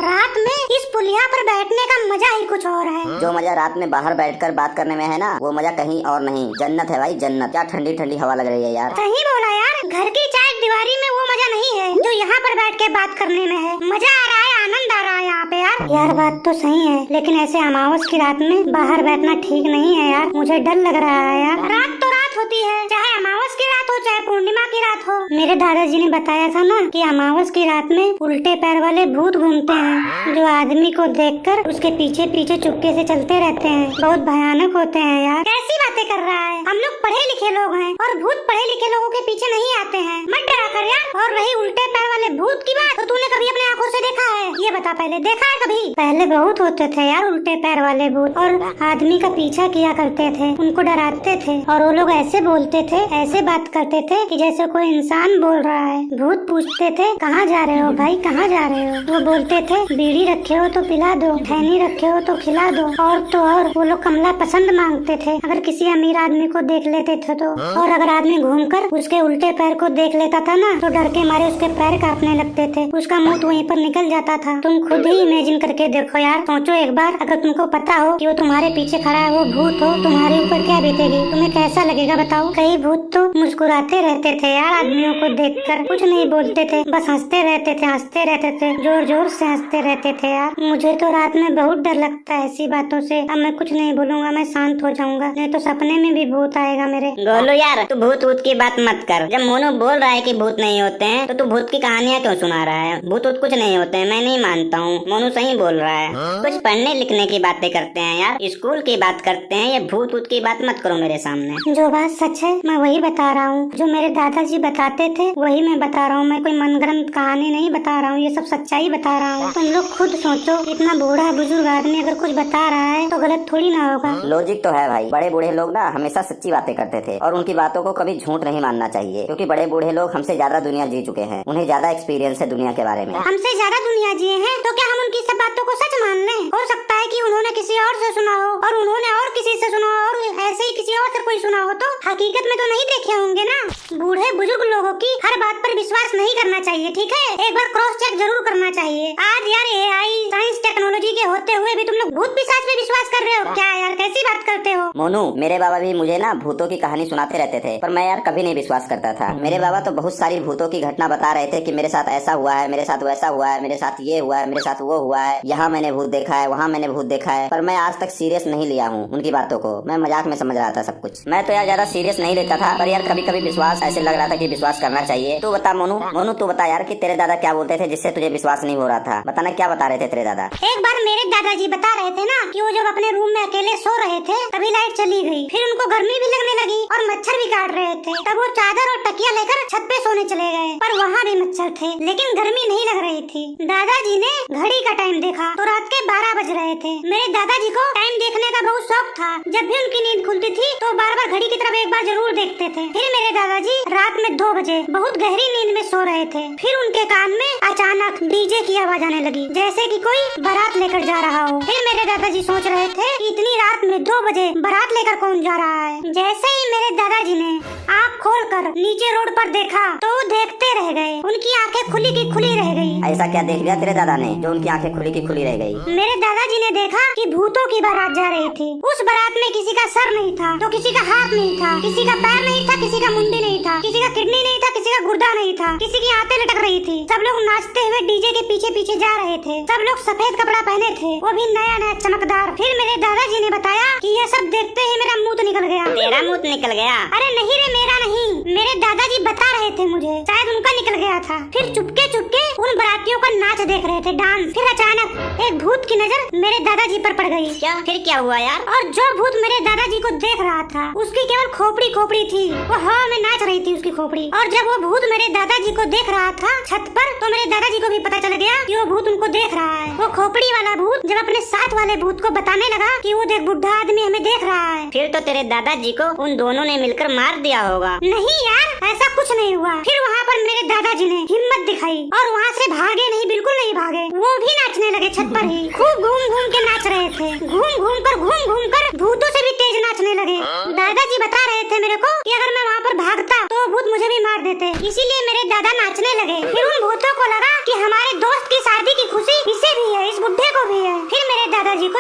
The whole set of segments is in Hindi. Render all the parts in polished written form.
रात में इस पुलिया पर बैठने का मजा ही कुछ और है। जो मजा रात में बाहर बैठकर बात करने में है ना, वो मजा कहीं और नहीं। जन्नत है भाई, जन्नत। क्या ठंडी ठंडी हवा लग रही है यार। सही बोला यार, घर की चार दीवारी में वो मजा नहीं है जो यहाँ पर बैठ के बात करने में है। मजा आ रहा है, आनंद आ रहा है यहाँ पे यार। यार बात तो सही है, लेकिन ऐसे अमावस की रात में बाहर बैठना ठीक नहीं है यार। मुझे डर लग रहा है यार। रात तो रात होती है, चाहे अमावस की रात हो चाहे पूर्णिमा की रात हो। मेरे दादाजी ने बताया था ना कि अमावस की रात में उल्टे पैर वाले भूत घूमते हैं, जो आदमी को देखकर उसके पीछे पीछे चुपके से चलते रहते हैं। बहुत भयानक होते हैं यार। कैसी बातें कर रहा है? हम लोग पढ़े लिखे लोग हैं और भूत पढ़े लिखे लोगों के पीछे नहीं आते हैं। मत डरा कर यार। और रही उल्टे पैर वाले भूत की बात, तो तूने कभी अपने आंखों से देखा है? ये बता, पहले देखा है कभी? पहले बहुत होते थे यार उल्टे पैर वाले भूत, और आदमी का पीछा किया करते थे, उनको डराते थे, और वो लोग ऐसे बोलते थे, ऐसे बात करते थे कि जैसे कोई इंसान बोल रहा है। भूत पूछते थे, कहाँ जा रहे हो भाई, कहाँ जा रहे हो? वो बोलते थे, बीड़ी रखे हो तो पिला दो, खैनी रखे हो तो खिला दो। और तो और वो लोग कमला पसंद मांगते थे अगर किसी अमीर आदमी को देख लेते थे तो। और अगर आदमी घूमकर उसके उल्टे पैर को देख लेता था ना, तो डर के मारे उसके पैर कांपने लगते थे, उसका मुंह वहीं पर निकल जाता था। तुम खुद ही इमेजिन करके देखो यार, सोचो एक बार, अगर तुमको पता हो कि वो तुम्हारे पीछे खड़ा है, वो भूत हो, तुम्हारे ऊपर क्या बीतेगी? तुम्हें कैसा लगेगा बताओ? कई भूत तो मुस्कुराते रहते थे यार आदमियों को देखकर, कुछ नहीं बोलते थे, बस हंसते रहते थे, हंसते रहते थे, जोर जोर से हंसते रहते थे यार। मुझे तो रात में बहुत डर लगता है ऐसी बातों से। अब मैं कुछ नहीं बोलूंगा, मैं शांत हो जाऊंगा, नहीं तो सपने में भी भूत आएगा मेरे। गोलू यार, तू भूत वूत की बात मत कर। जब मोनू बोल रहा है कि भूत नहीं होते हैं, तो तू भूत की कहानियाँ क्यों सुना रहा है? भूत वूत कुछ नहीं होते हैं, मैं नहीं मानता हूँ। मोनू सही बोल रहा है। कुछ पढ़ने लिखने की बातें करते हैं यार, स्कूल की बात करते हैं। ये भूत वूत की बात मत करो मेरे सामने। जो बात सच है मैं वही बता रहा हूँ, जो मेरे दादाजी बताते थे वही मैं बता रहा हूँ। मैं कोई मनगढ़ंत कहानी नहीं बता रहा हूँ, ये सब सच्चाई बता रहा हूँ। तुम लोग खुद सोचो, इतना बूढ़ा बुजुर्ग आदमी अगर कुछ बता रहा है तो गलत थोड़ी ना होगा। लॉजिक तो है भाई। बड़े बूढ़े लोग ना हमेशा सच्ची बातें करते थे, और उनकी बातों को कभी झूठ नहीं मानना चाहिए, क्योंकि बड़े बूढ़े लोग हमसे ज्यादा दुनिया जी चुके हैं, उन्हें ज्यादा एक्सपीरियंस है दुनिया के बारे में। हमसे ज्यादा दुनिया जिए हैं, तो क्या हम उनकी सब बातों को सच मान लें? हो सकता है कि उन्होंने किसी और से सुना हो, और उन्होंने और किसी से सुना हो, और ऐसे ही किसी और से कोई सुना हो, तो हकीकत में तो नहीं देखे होंगे ना। बूढ़े बुजुर्ग लोगों की हर बात पर विश्वास नहीं करना चाहिए, ठीक है? एक बार क्रॉस चेक जरूर करना चाहिए। आज यार AI साइंस टेक्नोलॉजी के होते हुए भी तुम लोग भूत पिशाच पे विश्वास कर रहे हो क्या यार? कैसी बात करते हो? मोनू, मेरे बाबा भी मुझे ना भूतों की कहानी सुनाते रहते थे, पर मैं यार कभी नहीं विश्वास करता था। मेरे बाबा तो बहुत सारी भूतों की घटना बता रहे थे कि मेरे साथ ऐसा हुआ है, मेरे साथ वैसा हुआ है, मेरे साथ ये हुआ है, मेरे साथ वो हुआ है, यहाँ मैंने भूत देखा है, वहाँ मैंने भूत देखा है। पर मैं आज तक सीरियस नहीं लिया हूँ उनकी बातों को। मैं मजाक में समझ रहा था सब कुछ। मैं तो यार ज्यादा सीरियस नहीं लेता था, पर यार कभी कभी विश्वास ऐसे लग रहा था कि विश्वास करना चाहिए। तू बता मोनू, तू बता यार कि तेरे दादा क्या बोलते थे जिससे तुझे विश्वास नहीं हो रहा था? बताना, क्या बता रहे थे तेरे दादा? एक बार मेरे दादाजी बता रहे थे ना कि वो जब अपने रूम में अकेले सो रहे थे, तभी लाइट चली गई, फिर उनको गर्मी भी लगने लगी और मच्छर भी काट रहे थे। तब वो चादर और तकिया लेकर छत पे सोने चले गए, पर वहाँ भी मच्छर थे, लेकिन गर्मी नहीं लग रही थी। दादाजी ने घड़ी का टाइम देखा तो रात के 12 बज रहे थे। मेरे दादाजी को टाइम देखने का बहुत शौक था। जब भी उनकी नींद खुलती थी तो बार बार घड़ी की तरफ एक बार जरूर देखते थे। फिर मेरे दादाजी रात में 2 बजे बहुत गहरी नींद में सो रहे थे। फिर उनके कान में अचानक डीजे की आवाज आने लगी, जैसे कि कोई बारात लेकर जा रहा हो। फिर मेरे दादाजी सोच रहे थे कि इतनी रात में 2 बजे बारात लेकर कौन जा रहा है। जैसे ही मेरे दादाजी ने आँख खोलकर नीचे रोड पर देखा तो वो देखते रह गए। उनकी आंखें खुली की खुली रह गई। ऐसा क्या देख लिया तेरे दादा ने जो उनकी आंखें खुली की खुली रह गई? मेरे दादाजी ने देखा कि भूतों की बारात जा रही थी। उस बारात में किसी का सर नहीं था, तो किसी का हाथ नहीं था, किसी का पैर नहीं था, किसी का मुंडी नहीं था, किसी का किडनी नहीं था, किसी का गुर्दा नहीं था, किसी की आंतें लटक रही थी। सब लोग नाचते हुए डीजे के पीछे पीछे जा रहे थे। सब लोग सफेद कपड़ा पहने थे, वो भी नया नया चमकदार। फिर मेरे दादाजी ने बताया कि ये सब देखते ही मेरा मुंह निकल गया। तेरा मुंह निकल गया? अरे नहीं रे, मेरा नहीं, मेरे दादाजी बता रहे थे मुझे, शायद उनका निकल गया था। फिर चुपके चुपके उन बारातियों का नाच देख रहे थे, डांस। फिर अचानक एक भूत की नजर मेरे दादाजी पर पड़ गई। क्या? फिर क्या हुआ यार? और जो भूत मेरे दादाजी को देख रहा था उसकी केवल खोपड़ी खोपड़ी थी, वो हवा में नाच रही थी उसकी खोपड़ी। और जब वो भूत मेरे दादाजी को देख रहा था छत पर, तो मेरे दादाजी को भी पता चल गया कि वो भूत उनको देख रहा है। वो खोपड़ी वाला भूत जब अपने साथ वाले भूत को बताने लगा कि वो देख, बुढ़ा आदमी हमें देख रहा है। फिर तो तेरे दादाजी को उन दोनों ने मिलकर मार दिया होगा। नहीं यार, ऐसा कुछ नहीं हुआ। फिर वहाँ पर मेरे दादाजी ने हिम्मत दिखाई और वहाँ से भागे नहीं, बिल्कुल नहीं भागे। वो भी नाचने लगे छत पर ही, खूब घूम घूम के नाच रहे थे। घूम घूम कर भूतों से भी तेज नाचने लगे। दादाजी बता रहे थे मेरे को कि अगर मैं वहाँ पर भागता तो भूत मुझे भी मार देते, इसीलिए मेरे दादा नाचने लगे। फिर उन भूतों को लगा कि हमारे दोस्त की शादी की खुशी इसे भी है,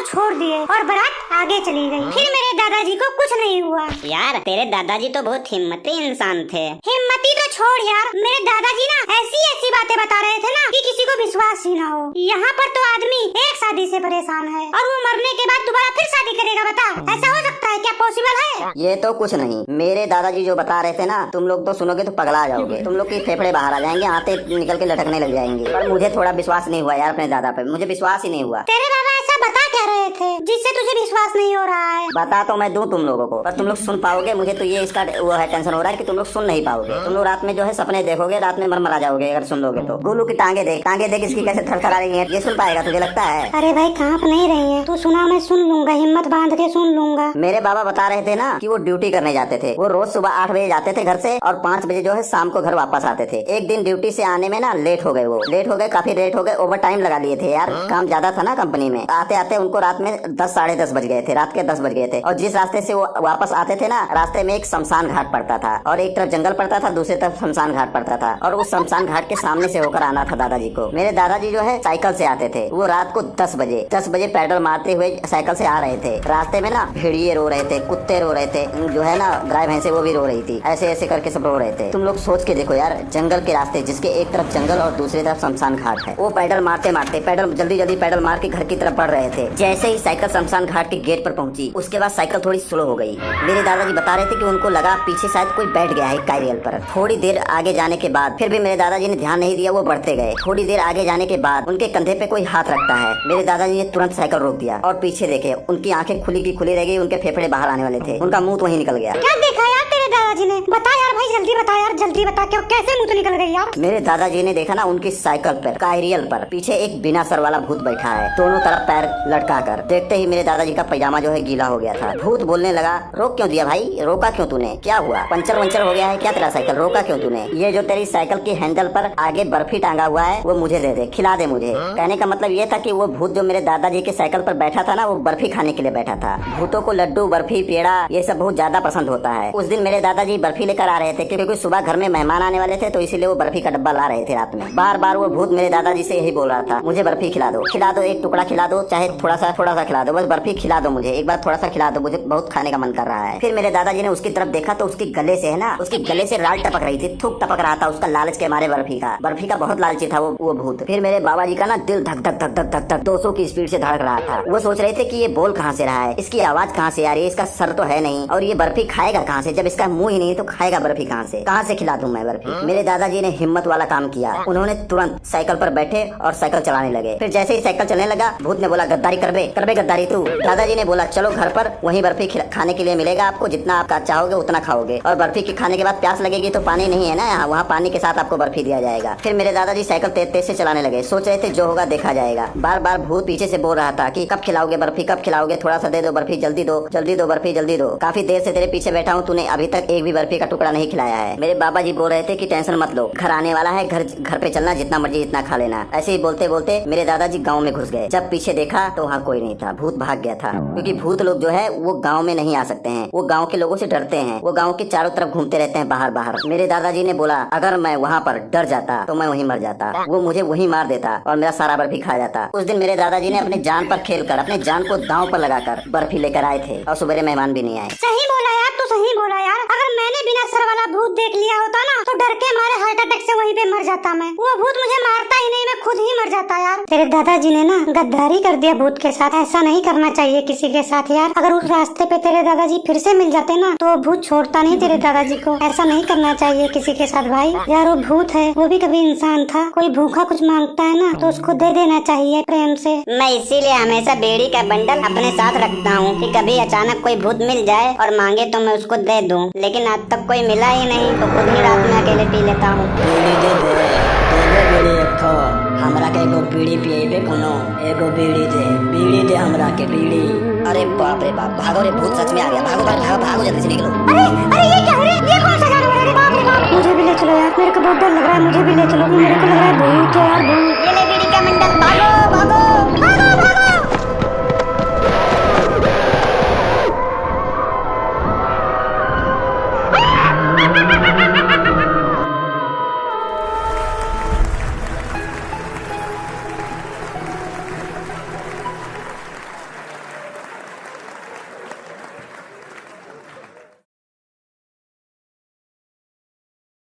छोड़ दिए और बारात आगे चली गई। फिर मेरे दादाजी को कुछ नहीं हुआ। यार तेरे दादाजी तो बहुत हिम्मती इंसान थे। हिम्मती तो छोड़ यार, मेरे दादाजी ना ऐसी ऐसी बातें बता रहे थे ना कि किसी को विश्वास ही ना हो। यहाँ पर तो आदमी एक शादी से परेशान है और वो मरने के बाद दोबारा फिर शादी करेगा। बता, ऐसा हो सकता है? क्या पॉसिबल है? ये तो कुछ नहीं, मेरे दादाजी जो बता रहे थे ना, तुम लोग तो सुनोगे तो पगला जाओगे। तुम लोग के फेफड़े बाहर आ जाएंगे, आते निकल के लटकने लग जाएंगे। पर मुझे थोड़ा विश्वास नहीं हुआ यार अपने दादा पे, मुझे विश्वास ही नहीं हुआ। तेरे बाबा ऐसा बता क्या रहे थे जिससे तुझे विश्वास नहीं हो रहा है? बता तो मैं दूं तुम लोगों को, पर तुम लोग सुन पाओगे? मुझे तो ये इसका वो है, टेंशन हो रहा है कि तुम लोग सुन नहीं पाओगे। तुम लोग रात में जो है सपने देखोगे, रात में मर जाओगे अगर सुन लोगे तो। गोलू की टांगे देख इसकी कैसे थरथरा रही है, ये सुन पाएगा तुझे लगता है? अरे भाई कांप नहीं रही है, तू सुना, मैं सुन लूंगा, हिम्मत बांध के सुन लूंगा। मेरे बाबा बता रहे थे ना कि वो ड्यूटी करने जाते थे। वो रोज सुबह 8 बजे जाते थे घर से और 5 बजे जो है शाम को घर वापस आते थे। एक दिन ड्यूटी से आने में ना लेट हो गए, वो लेट हो गए, काफी लेट हो गए, ओवर टाइम लगा लिए थे यार, काम ज्यादा था ना कंपनी में। आते आते उनको रात में 10 साढ़े 10 बज गए थे, रात के 10 बज गए थे। और जिस रास्ते से वो वापस आते थे ना, रास्ते में एक शमशान घाट पड़ता था और एक तरफ जंगल पड़ता था, दूसरी तरफ शमशान घाट पड़ता था। और उस शमशान घाट के सामने से होकर आना था दादाजी को। मेरे दादाजी जो है साइकिल से आते थे। वो रात को 10 बजे पैडल मारते हुए साइकिल से आ रहे थे। रास्ते में ना भेड़िए रो रहे थे, कुत्ते रो रहे थे, जो है ना गाय भैंसे वो भी रो रही थी, ऐसे ऐसे करके सब रो रहे थे। तुम लोग सोच के देखो यार, जंगल के रास्ते जिसके एक तरफ जंगल और दूसरी तरफ शमशान घाट है, वो पैडल मारते पैडल जल्दी पैडल मार के घर की तरफ बढ़ रहे थे। जैसे ही साइकिल शमशान घाट के गेट पर पहुंची, उसके बाद साइकिल थोड़ी स्लो हो गई। मेरे दादाजी बता रहे थे कि उनको लगा पीछे शायद कोई बैठ गया है कैरियल पर। थोड़ी देर आगे जाने के बाद फिर भी मेरे दादाजी ने ध्यान नहीं दिया, वो बढ़ते गए। थोड़ी देर आगे जाने के बाद उनके कंधे पे कोई हाथ रखता है। मेरे दादाजी ने तुरंत साइकिल रोक दिया और पीछे देखे, उनकी आंखें खुली की खुली रह गई, उनके फेफड़े बाहर आने वाले थे, उनका मुंह तो वहीं निकल गया। क्या देखा यार तेरे दादाजी ने? बता यार भाई, जल्दी बता यार, जल्दी बता, क्यों कैसे मुंह तो निकल गई यार? मेरे दादाजी ने देखा ना, उनकी साइकिल पर कैरियल पर पीछे एक बिना सर वाला भूत बैठा है, दोनों तरफ पैर लटका कर। देखते ही मेरे दादाजी का पैजामा जो है गीला हो गया था। भूत बोलने लगा, रोक क्यों दिया भाई, रोका क्यों तूने, क्या हुआ, पंचर वंचर हो गया है क्या तेरा साइकिल, रोका क्यों तूने? ये जो तेरी साइकिल की हैंडल पर आगे बर्फी टांगा हुआ है वो मुझे दे दे, खिला दे मुझे। कहने का मतलब ये था कि वो भूत जो मेरे दादाजी के साइकिल पर बैठा था ना, वो बर्फी खाने के लिए बैठा था। भूतों को लड्डू, बर्फी, पेड़ा ये सब बहुत ज्यादा पसंद होता है। उस दिन मेरे दादाजी बर्फी लेकर आ रहे थे क्योंकि सुबह घर में मेहमान आने वाले थे, तो इसीलिए वो बर्फी का डब्बा ला रहे थे रात में। बार बार वो भूत मेरे दादाजी से यही बोल रहा था, मुझे बर्फी खिला दो, एक टुकड़ा खिला दो, चाहे थोड़ा सा खिला दो, बस बर्फी खिला दो मुझे, एक बार थोड़ा सा खिला दो, मुझे बहुत खाने का मन कर रहा है। फिर मेरे दादाजी ने उसकी तरफ देखा तो उसके गले से है ना, उसके गले से राल टपक रही थी, थूक टपक रहा था उसका लालच के मारे। बर्फी का बहुत लालची था वो भूत। फिर मेरे बाबा जी का ना दिल धक धक धक धक धक धक 200 की स्पीड से धड़क रहा था। वो सोच रहे थे कि ये बोल कहाँ से रहा है, इसकी आवाज कहाँ से आ रही है, इसका सर तो है नहीं, और ये बर्फी खाएगा कहाँ से, जब इसका मुंह ही नहीं तो खाएगा बर्फी कहाँ से खिला दूं मैं बर्फी। मेरे दादाजी ने हिम्मत वाला काम किया, उन्होंने तुरंत साइकिल पर बैठे और साइकिल चलाने लगे। फिर जैसे ही साइकिल चलने लगा, भूत ने बोला, गद्दारी करबे गद्दारी तू। दादाजी ने बोला, चलो घर पर, वहीं बर्फी खाने के लिए मिलेगा आपको, जितना आप चाहोगे उतना खाओगे, और बर्फी के खाने के बाद प्यास लगेगी तो पानी नहीं है ना यहाँ, वहाँ पानी के साथ आपको बर्फी दिया जाएगा। फिर मेरे दादाजी साइकिल तेज से चलाने लगे, सोच रहे थे जो होगा देखा जाएगा। बार बार भूत पीछे से बोल रहा था कि कब खिलाओगे बर्फी, कब खिलाओगे, थोड़ा सा दे दो बर्फी, जल्दी दो बर्फी, जल्दी दो, काफी देर से तेरे पीछे बैठा हूँ, तूने अभी तक एक भी बर्फी का टुकड़ा नहीं खिलाया है। मेरे बाबा जी बोल रहे थे कि टेंशन मत लो, घर आने वाला है, घर पे चलना, जितना मर्जी जितना खा लेना। ऐसे ही बोलते बोलते मेरे दादाजी गाँव में घुस गए। जब पीछे देखा तो वहाँ कोई नहीं था, भूत भाग गया था। क्योंकि भूत लोग जो है वो गांव में नहीं आ सकते हैं, वो गांव के लोगों से डरते हैं, वो गांव के चारों तरफ घूमते रहते हैं बाहर। मेरे दादाजी ने बोला, अगर मैं वहाँ पर डर जाता तो मैं वहीं मर जाता, वो मुझे वहीं मार देता और मेरा सारा बर्फी खा जाता। उस दिन मेरे दादाजी ने अपने जान पर खेलकर, अपने जान को दांव पर लगाकर बर्फी लेकर आए थे और सुबह मेहमान भी नहीं आए। सही बोला यार, तू सही बोला यार। अगर मैंने बिना सर वाला भूत देख लिया होता ना, तो डर के मारे हार्ट अटैक से वहीं पे मर जाता मैं। वो भूत मुझे मारता ही नहीं, मैं खुद ही मर जाता यार। तेरे दादाजी ने ना गद्दारी कर दिया भूत के साथ, ऐसा नहीं करना चाहिए किसी के साथ यार। अगर उस रास्ते पे तेरे दादाजी फिर से मिल जाते ना, तो वो भूत छोड़ता नहीं तेरे दादाजी को। ऐसा नहीं करना चाहिए किसी के साथ भाई। यार वो भूत है, वो भी कभी इंसान था। कोई भूखा कुछ मांगता है ना, तो उसको दे देना चाहिए प्रेम से। मैं इसीलिए हमेशा बीड़ी का बंडल अपने साथ रखता हूँ कि कभी अचानक कोई भूत मिल जाए और मांगे तो मैं उसको दे दूँ। लेकिन आज तक कोई मिला ही नहीं, तो खुद ही रात में अकेले पी लेता हूँ। हमरा के एगो बीड़ी पिएबे कोनो, एगो बीड़ी दे हमरा के बीड़ी। अरे बाप रे बाप, भागो रे, भूत सच में आ गया, भागो जल्दी से निकलो। अरे ये क्या है रे? ये कौन सा जानवर है रे? बाप रे बाप, मुझे भी ले चलो यार, मेरे को बहुत डर लग रहा है, मुझे भी ले चलो, मेरे को लग रहा है भूत है यार, भूत। ये ले बीड़ी का बंडल।